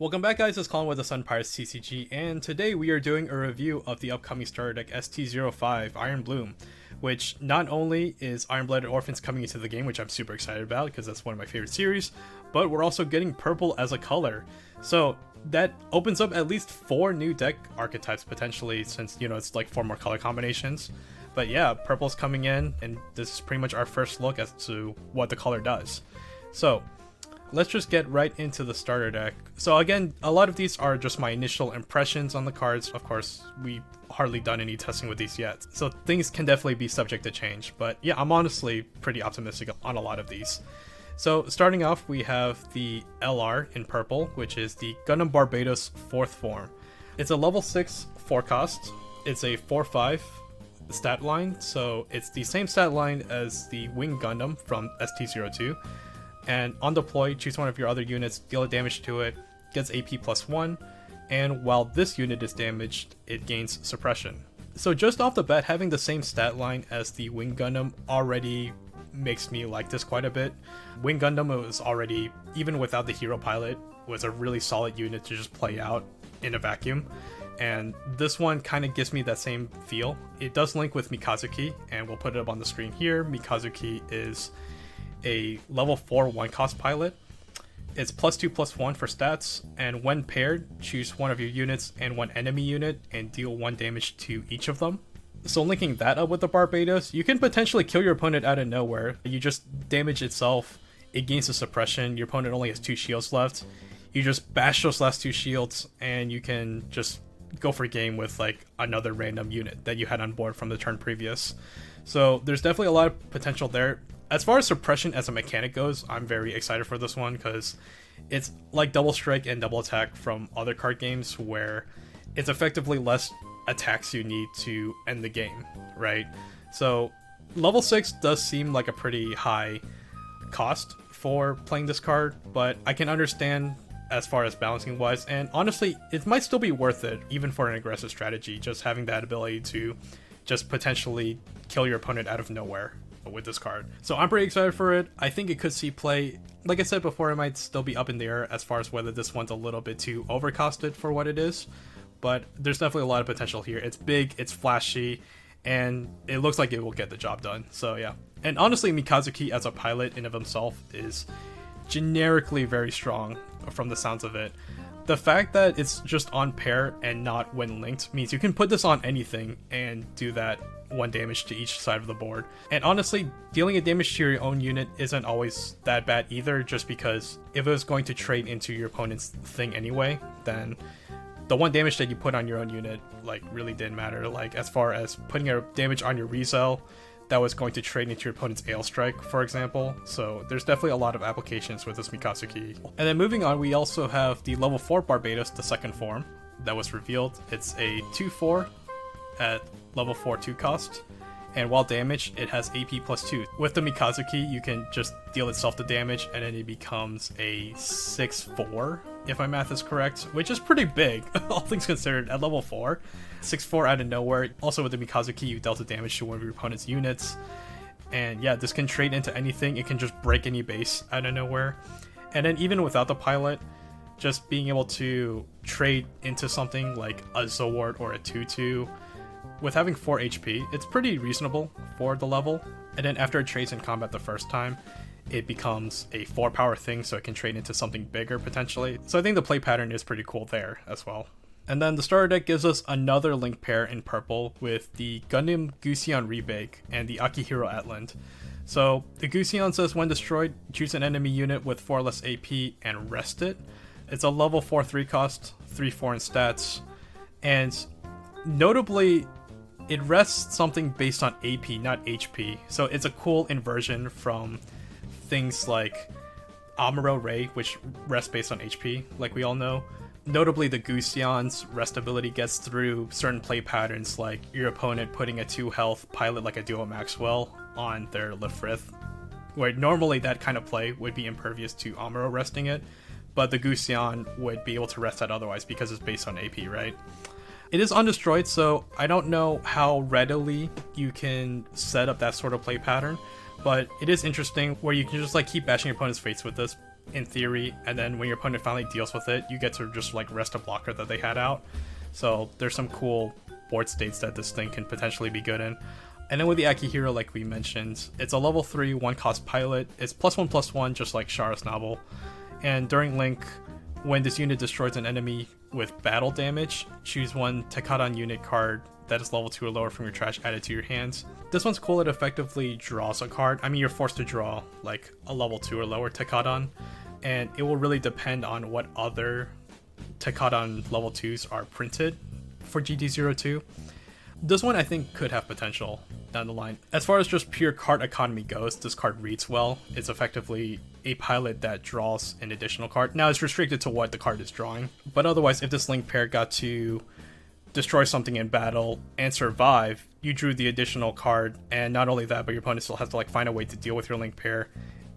Welcome back, guys. It's Colin with the Sun Pirates TCG, and today we are doing a review of the upcoming starter deck ST05 Iron Bloom, which not only is Iron Blooded Orphans coming into the game, which I'm super excited about because that's one of my favorite series, but we're also getting purple as a color. So that opens up at least 4 new deck archetypes potentially, since, you know, it's like 4 more color combinations. But yeah, purple's coming in, and this is pretty much our first look as to what the color does. So let's just get right into the starter deck. So again, a lot of these are just my initial impressions on the cards. Of course, we've hardly done any testing with these yet, so things can definitely be subject to change. But yeah, I'm honestly pretty optimistic on a lot of these. So starting off, we have the LR in purple, which is the Gundam Barbados 4th form. It's a level 6 4-cost. It's a 4/5 stat line, so it's the same stat line as the Wing Gundam from ST02. And on deploy, choose one of your other units, deal damage to it, gets AP +1, and while this unit is damaged, it gains suppression. So just off the bat, having the same stat line as the Wing Gundam already makes me like this quite a bit. Wing Gundam was already, even without the hero pilot, was a really solid unit to just play out in a vacuum. And this one kind of gives me that same feel. It does link with Mikazuki, and we'll put it up on the screen here. Mikazuki is a level 4 1-cost pilot. It's +2/+1 for stats, and when paired, choose one of your units and one enemy unit and deal 1 damage to each of them. So linking that up with the Barbados, you can potentially kill your opponent out of nowhere. You just damage itself, it gains a suppression, your opponent only has 2 shields left. You just bash those last 2 shields, and you can just go for game with like another random unit that you had on board from the turn previous. So there's definitely a lot of potential there. As far as suppression as a mechanic goes, I'm very excited for this one because it's like double strike and double attack from other card games, where it's effectively less attacks you need to end the game, right? So level 6 does seem like a pretty high cost for playing this card, but I can understand as far as balancing wise, and honestly, it might still be worth it even for an aggressive strategy, just having that ability to just potentially kill your opponent out of nowhere with this card. So I'm pretty excited for it. I think it could see play. Like I said before, it might still be up in the air as far as whether this one's a little bit too overcosted for what it is, but there's definitely a lot of potential here. It's big, it's flashy, and it looks like it will get the job done. So yeah. And honestly, Mikazuki as a pilot in of himself is generically very strong from the sounds of it. The fact that it's just on pair and not when linked means you can put this on anything and do that 1 damage to each side of the board. And honestly, dealing a damage to your own unit isn't always that bad either, just because if it was going to trade into your opponent's thing anyway, then the 1 damage that you put on your own unit like really didn't matter. Like as far as putting a damage on your Rizal that was going to trade into your opponent's Ale Strike, for example. So there's definitely a lot of applications with this Mikazuki. And then moving on, we also have the level 4 Barbados, the 2nd form, that was revealed. It's a 2/4 at level 4 2-cost, and while damaged, it has AP +2. With the Mikazuki, you can just deal itself the damage, and then it becomes a 6/4, if my math is correct, which is pretty big, all things considered, at level 4. 6/4 out of nowhere. Also with the Mikazuki, you dealt the damage to one of your opponent's units, and yeah, this can trade into anything. It can just break any base out of nowhere. And then even without the pilot, just being able to trade into something like a Zoward or a 2/2, with having 4 HP, it's pretty reasonable for the level. And then after it trades in combat the first time, it becomes a 4-power thing, so it can trade into something bigger potentially. So I think the play pattern is pretty cool there as well. And then the starter deck gives us another link pair in purple with the Gundam Gusion Rebake and the Akihiro Atland. So the Gusion says when destroyed, choose an enemy unit with 4 less AP and rest it. It's a level 4 3-cost, 3/4 in stats, and notably, it rests something based on AP, not HP. So it's a cool inversion from things like Amuro Ray, which rests based on HP, like we all know. Notably, the Gusion's rest ability gets through certain play patterns, like your opponent putting a 2 health pilot like a Duo Maxwell on their Lefrith, where normally that kind of play would be impervious to Amuro resting it, but the Gusion would be able to rest that otherwise because it's based on AP, right? It is undestroyed, so I don't know how readily you can set up that sort of play pattern, but it is interesting where you can just like keep bashing your opponent's face with this in theory, and then when your opponent finally deals with it, you get to just like rest a blocker that they had out. So there's some cool board states that this thing can potentially be good in. And then with the Akihiro, like we mentioned, it's a level 3 1-cost pilot. It's +1/+1, just like Shara's novel. And during Link, when this unit destroys an enemy with battle damage, choose one Tekadan unit card that is level 2 or lower from your trash added to your hands. This one's cool, it effectively draws a card. I mean, you're forced to draw like a level 2 or lower Tekadan, and it will really depend on what other Tekadan level 2s are printed for GD02. This one I think could have potential down the line. As far as just pure card economy goes, this card reads well. It's effectively a pilot that draws an additional card. Now it's restricted to what the card is drawing, but otherwise if this Link pair got to destroy something in battle and survive, you drew the additional card, and not only that, but your opponent still has to like find a way to deal with your Link pair,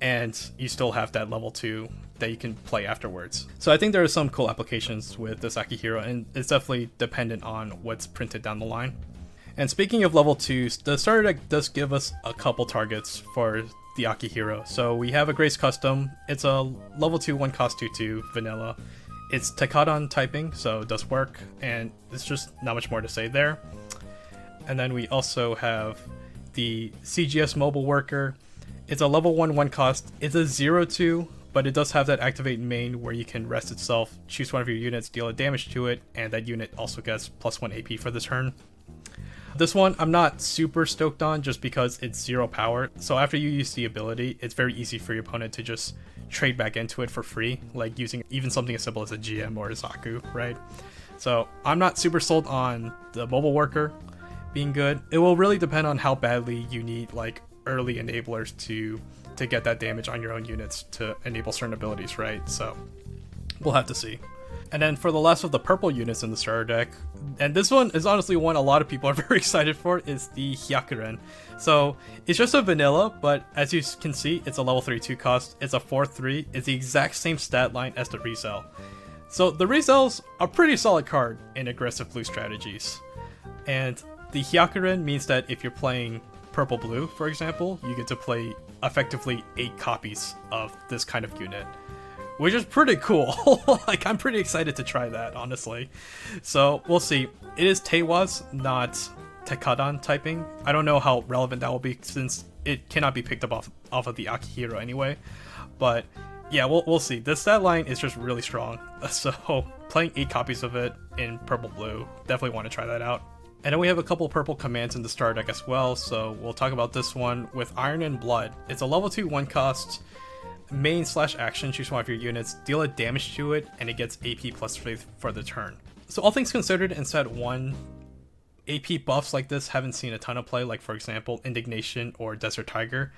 and you still have that level 2 that you can play afterwards. So I think there are some cool applications with this Akihiro, and it's definitely dependent on what's printed down the line. And speaking of level 2s, the starter deck does give us a couple targets for the Akihiro. So we have a Grace Custom. It's a level 2 1-cost 2/2 vanilla. It's Tekadan typing, so it does work, and it's just not much more to say there. And then we also have the CGS Mobile Worker. It's a level 1 1-cost. It's a 0/2, but it does have that activate main where you can rest itself, choose one of your units, deal a damage to it, and that unit also gets +1 AP for the turn. This one I'm not super stoked on just because it's 0 power, so after you use the ability, it's very easy for your opponent to just trade back into it for free, like using even something as simple as a GM or a Zaku, right? So I'm not super sold on the Mobile Worker being good. It will really depend on how badly you need like early enablers to get that damage on your own units to enable certain abilities, right? So we'll have to see. And then for the last of the purple units in the starter deck, and this one is honestly one a lot of people are very excited for, is the Hyakuren. So it's just a vanilla, but as you can see, it's a level 3 2-cost, it's a 4/3, it's the exact same stat line as the Rizal. So the Rizal's a pretty solid card in aggressive blue strategies. And the Hyakuren means that if you're playing purple-blue, for example, you get to play effectively 8 copies of this kind of unit, which is pretty cool. Like, I'm pretty excited to try that, honestly. So we'll see. It is Teiwaz, not Tekadan typing. I don't know how relevant that will be since it cannot be picked up off of the Akihiro anyway. But yeah, we'll see. This stat line is just really strong. So playing 8 copies of it in purple-blue, definitely want to try that out. And then we have a couple purple commands in the starter deck as well, so we'll talk about this one with Iron and Blood. It's a level 2 1-cost main/action, choose one of your units, deal a damage to it, and it gets AP +3 for the turn. So all things considered, in set 1, AP buffs like this haven't seen a ton of play, like for example, Indignation or Desert Tiger.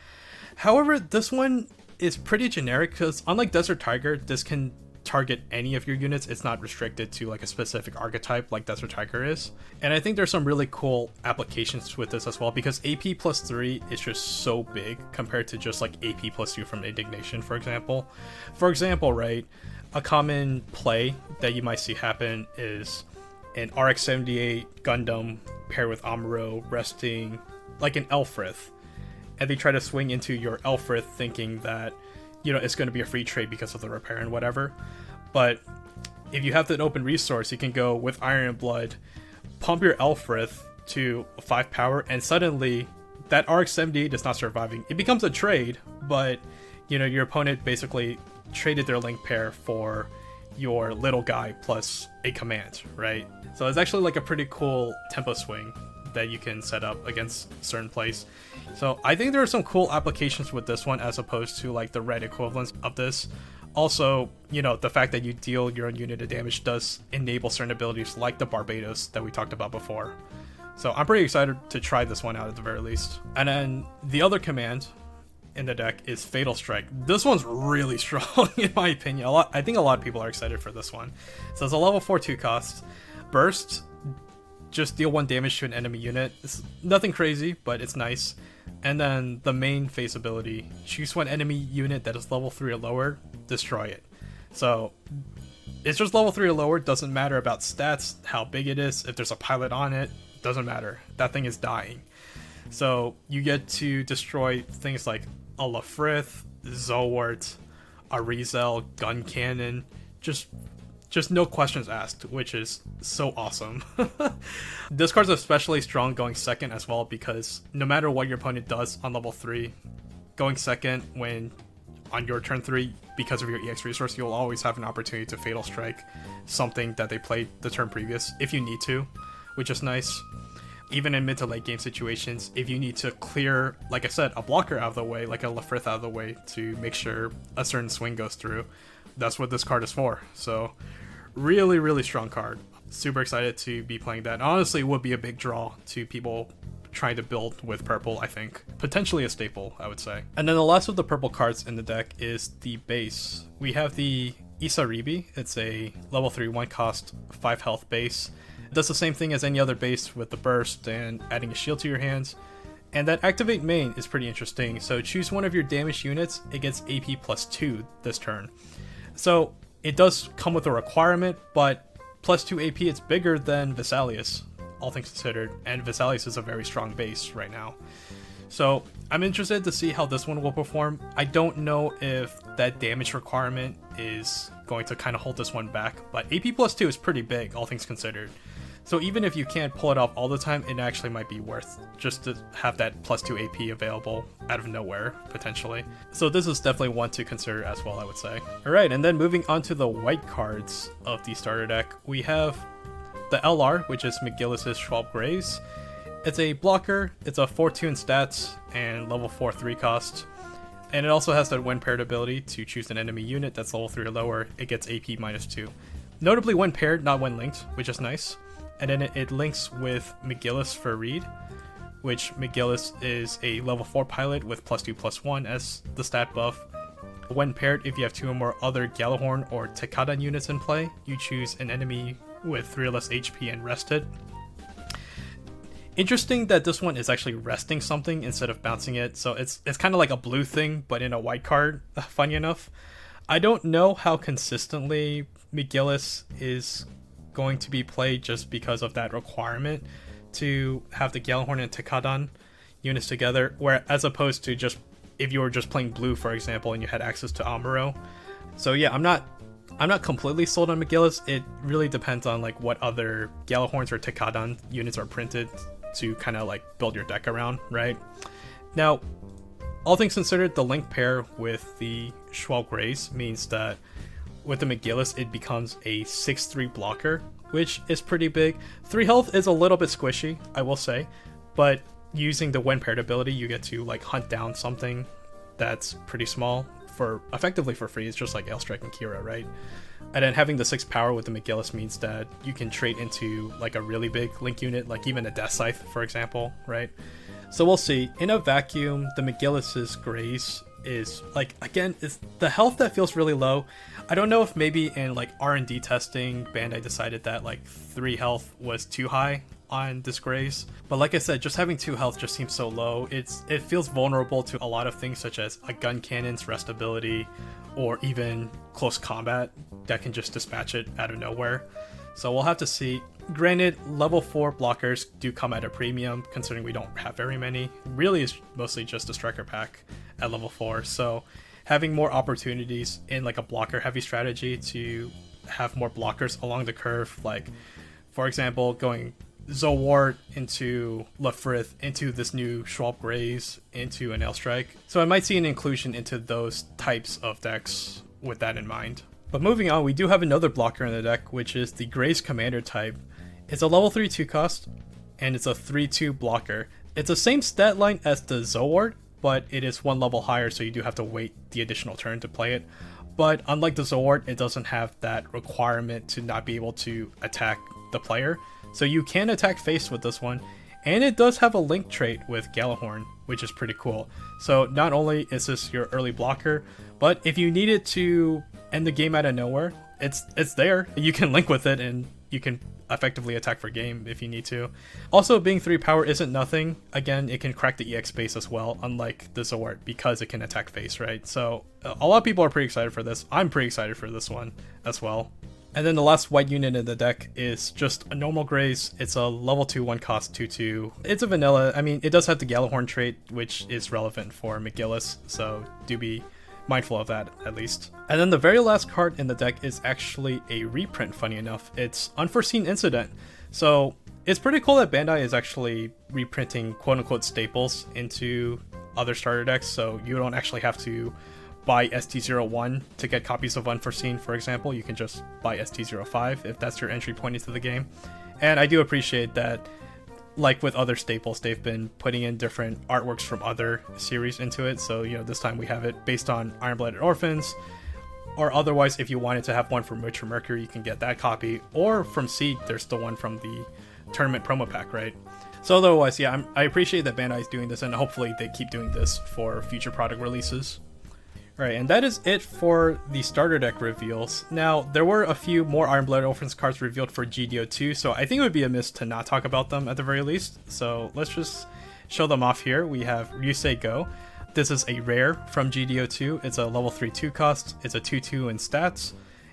However, this one is pretty generic because unlike Desert Tiger, this can target any of your units. It's not restricted to like a specific archetype like Desert Tiger is. And I think there's some really cool applications with this as well because AP +3 is just so big compared to just like AP +2 from Indignation, for example. For example, right, a common play that you might see happen is an RX-78 Gundam paired with Amuro resting like an Elfrith, and they try to swing into your Elfrith thinking that, you know, it's going to be a free trade because of the repair and whatever. But if you have that open resource, you can go with Iron and Blood, pump your Elfrith to 5 power, and suddenly that RX-78 is not surviving. It becomes a trade, but, you know, your opponent basically traded their Link pair for your little guy plus a command, right? So it's actually like a pretty cool tempo swing that you can set up against certain plays. So I think there are some cool applications with this one as opposed to like the red equivalents of this. Also, you know, the fact that you deal your own unit of damage does enable certain abilities like the Barbados that we talked about before. So I'm pretty excited to try this one out at the very least. And then the other command in the deck is Fatal Strike. This one's really strong in my opinion. I think a lot of people are excited for this one. So it's a level 4 2-cost. Burst, just deal 1 damage to an enemy unit. It's nothing crazy, but it's nice. And then the main phase ability, choose one enemy unit that is level 3 or lower, destroy it. So it's just level 3 or lower, doesn't matter about stats, how big it is, if there's a pilot on it, doesn't matter. That thing is dying. So you get to destroy things like a Lafrith, Zowart, a Rizel gun cannon, just no questions asked, which is so awesome. This card's especially strong going second as well, because no matter what your opponent does on level 3, going second when on your turn 3, because of your EX resource, you'll always have an opportunity to Fatal Strike something that they played the turn previous, if you need to, which is nice. Even in mid to late game situations, if you need to clear, like I said, a blocker out of the way, like a Lafrith out of the way, to make sure a certain swing goes through, that's what this card is for. So really, really strong card. Super excited to be playing that. Honestly, it would be a big draw to people trying to build with purple, I think. Potentially a staple, I would say. And then the last of the purple cards in the deck is the base. We have the Isaribi. It's a level 3 1 cost 5 health base. It does the same thing as any other base with the burst and adding a shield to your hands. And that activate main is pretty interesting. So choose one of your damaged units. It gets AP +2 this turn. So it does come with a requirement, but +2 AP, it's bigger than Vesalius, all things considered, and Vesalius is a very strong base right now. So I'm interested to see how this one will perform. I don't know if that damage requirement is going to kind of hold this one back, but AP +2 is pretty big, all things considered. So even if you can't pull it off all the time, it actually might be worth just to have that +2 AP available out of nowhere, potentially. So this is definitely one to consider as well, I would say. Alright, and then moving on to the white cards of the starter deck, we have the LR, which is McGillis's Schwab Graves. It's a blocker, it's a 4-2 in stats, and level 4 3 cost. And it also has that when paired ability to choose an enemy unit that's level 3 or lower, it gets AP -2. Notably when paired, not when linked, which is nice. And then it links with McGillis for Reed, which McGillis is a level 4 pilot with +2/+1 as the stat buff. When paired, if you have 2 or more other Gjallarhorn or Tekadan units in play, you choose an enemy with 3 or less HP and rested. Interesting that this one is actually resting something instead of bouncing it, so it's kind of like a blue thing, but in a white card, funny enough. I don't know how consistently McGillis is going to be played just because of that requirement to have the Gjallarhorn and Tekadan units together, where as opposed to just if you were just playing blue, for example, and you had access to Amuro. So yeah, I'm not completely sold on McGillis. It really depends on like what other Gjallarhorns or Tekadan units are printed to kind of like build your deck around, right? Now, all things considered, the link pair with the Schwab Grace means that with the McGillis, it becomes a 6-3 blocker, which is pretty big. 3 health is a little bit squishy, I will say, but using the when paired ability, you get to like hunt down something that's pretty small for effectively for free. It's just like Ailstrike and Kira, right? And then having the 6 power with the McGillis means that you can trade into like a really big link unit, like even a Death Scythe, for example, right? So we'll see. In a vacuum, the McGillis's Grace is like, again, is the health that feels really low. I don't know if maybe in like R&D testing, Bandai decided that like 3 health was too high on this Grace, but like I said, just having 2 health just seems so low. It feels vulnerable to a lot of things such as a gun cannon's rest ability or even close combat that can just dispatch it out of nowhere. So we'll have to see. Granted, level 4 blockers do come at a premium, considering we don't have very many. Really is mostly just a striker pack at level 4, so having more opportunities in like a blocker heavy strategy to have more blockers along the curve, like for example going Zowart into Lafrith, into this new Schwab Graze, into an Ailstrike. So I might see an inclusion into those types of decks with that in mind. But moving on, we do have another blocker in the deck, which is the Graze Commander type. It's a level 3 2 cost, and it's a 3-2 blocker. It's the same stat line as the Zowart, but it is 1 level higher, so you do have to wait the additional turn to play it. But unlike the Zowart, it doesn't have that requirement to not be able to attack the player. So you can attack face with this one, and it does have a link trait with Gjallarhorn, which is pretty cool. So not only is this your early blocker, but if you need it to end the game out of nowhere, it's there. You can link with it and you can effectively attack for game if you need to. Also, being 3 power isn't nothing. Again, it can crack the EX base as well, unlike the Zowart, because it can attack face, right? So a lot of people are pretty excited for this. I'm pretty excited for this one as well. And then the last white unit in the deck is just a normal Graze. It's a level 2 1 cost 2/2. It's a vanilla. I mean, it does have the Gjallarhorn trait, which is relevant for McGillis, so do be mindful of that at least. And then the very last card in the deck is actually a reprint, funny enough. It's Unforeseen Incident. So it's pretty cool that Bandai is actually reprinting quote-unquote staples into other starter decks, so you don't actually have to buy ST01 to get copies of Unforeseen, for example. You can just buy ST05 if that's your entry point into the game. And I do appreciate that, like with other staples, they've been putting in different artworks from other series into it. So, you know, this time we have it based on Iron Blooded Orphans, or otherwise, if you wanted to have one from Witcher Mercury, you can get that copy. Or from Seed, there's the one from the tournament promo pack, right? So otherwise, yeah, I appreciate that Bandai is doing this, and hopefully they keep doing this for future product releases. Right, and that is it for the starter deck reveals. Now, there were a few more Iron Blooded Orphans cards revealed for GDO2, so I think it would be amiss to not talk about them at the very least. So let's just show them off here. We have Ryusei Go. This is a rare from GDO2. It's a level 3 2 cost. It's a 2/2 in stats.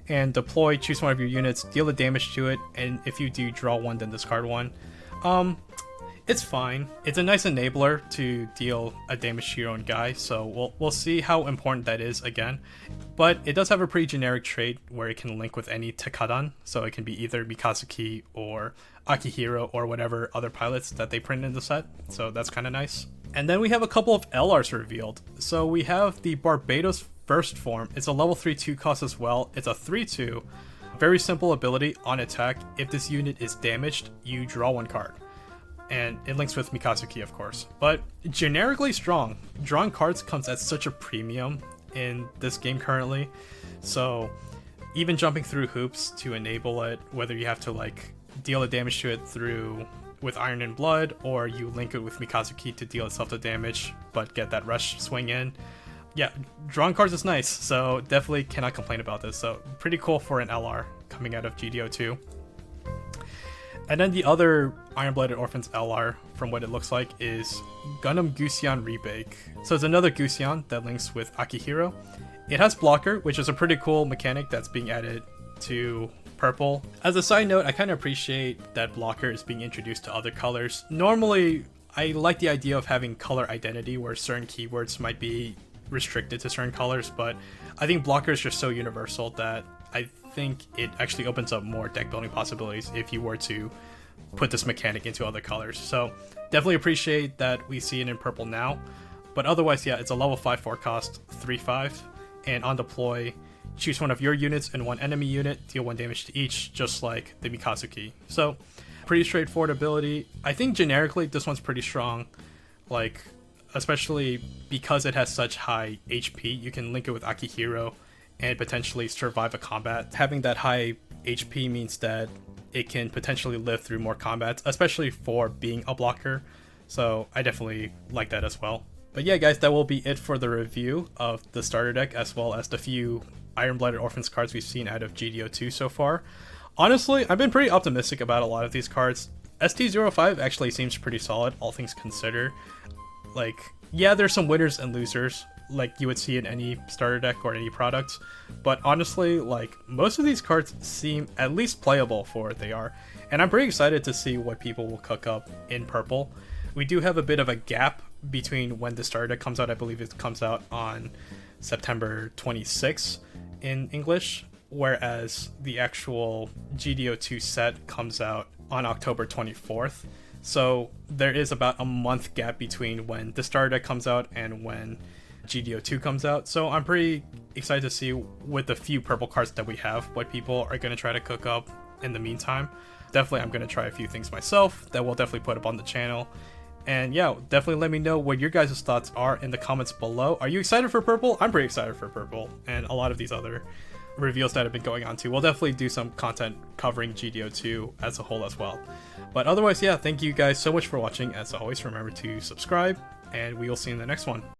And deploy, choose one of your units, deal the damage to it, and if you do, draw one, then discard one. It's fine. It's a nice enabler to deal a damage to your own guy, so we'll see how important that is again. But it does have a pretty generic trait where it can link with any Tekadan, so it can be either Mikazuki or Akihiro or whatever other pilots that they print in the set, so that's kind of nice. And then we have a couple of LRs revealed. So we have the Barbados First Form. It's a level 3 2 cost as well. It's a 3/2. Very simple ability. On attack, if this unit is damaged, you draw one card. And it links with Mikazuki, of course. But generically strong. Drawing cards comes at such a premium in this game currently. So even jumping through hoops to enable it, whether you have to like deal the damage to it through with Iron and Blood, or you link it with Mikazuki to deal itself the damage, but get that rush swing in. Yeah, drawing cards is nice, so definitely cannot complain about this. So pretty cool for an LR coming out of GDO2. And then the other Iron Blooded Orphans LR, from what it looks like, is Gundam Gusion Rebake. So it's another Gusion that links with Akihiro. It has blocker, which is a pretty cool mechanic that's being added to purple. As a side note, I kind of appreciate that blocker is being introduced to other colors. Normally, I like the idea of having color identity where certain keywords might be restricted to certain colors, but I think blocker is just so universal that I think it actually opens up more deck building possibilities if you were to put this mechanic into other colors. So definitely appreciate that we see it in purple now. But otherwise, yeah, it's a level 5 4 cost, 3/5, and on deploy, choose one of your units and one enemy unit, deal 1 damage to each, just like the Mikazuki. So pretty straightforward ability. I think generically this one's pretty strong, like especially because it has such high HP. You can link it with Akihiro and potentially survive a combat. Having that high HP means that it can potentially live through more combats, especially for being a blocker. So I definitely like that as well. But yeah, guys, that will be it for the review of the starter deck, as well as the few Iron Blooded Orphans cards we've seen out of GDO2 so far. Honestly, I've been pretty optimistic about a lot of these cards. ST05 actually seems pretty solid, all things considered. Like, yeah, there's some winners and losers, like you would see in any starter deck or any product, but honestly, like, most of these cards seem at least playable for what they are, and I'm pretty excited to see what people will cook up in purple. We do have a bit of a gap between when the starter deck comes out. I believe it comes out on September 26th in English, whereas the actual GDO2 set comes out on October 24th. So there is about a month gap between when the starter deck comes out and when GDO2 comes out. So I'm pretty excited to see, with the few purple cards that we have, what people are going to try to cook up in the meantime. Definitely I'm going to try a few things myself that we'll definitely put up on the channel. And yeah, definitely let me know what your guys' thoughts are in the comments below. Are you excited for purple? I'm pretty excited for purple and a lot of these other reveals that have been going on too. We'll definitely do some content covering GDO2 as a whole as well. But otherwise, yeah, thank you guys so much for watching. As always, remember to subscribe, and we will see you in the next one.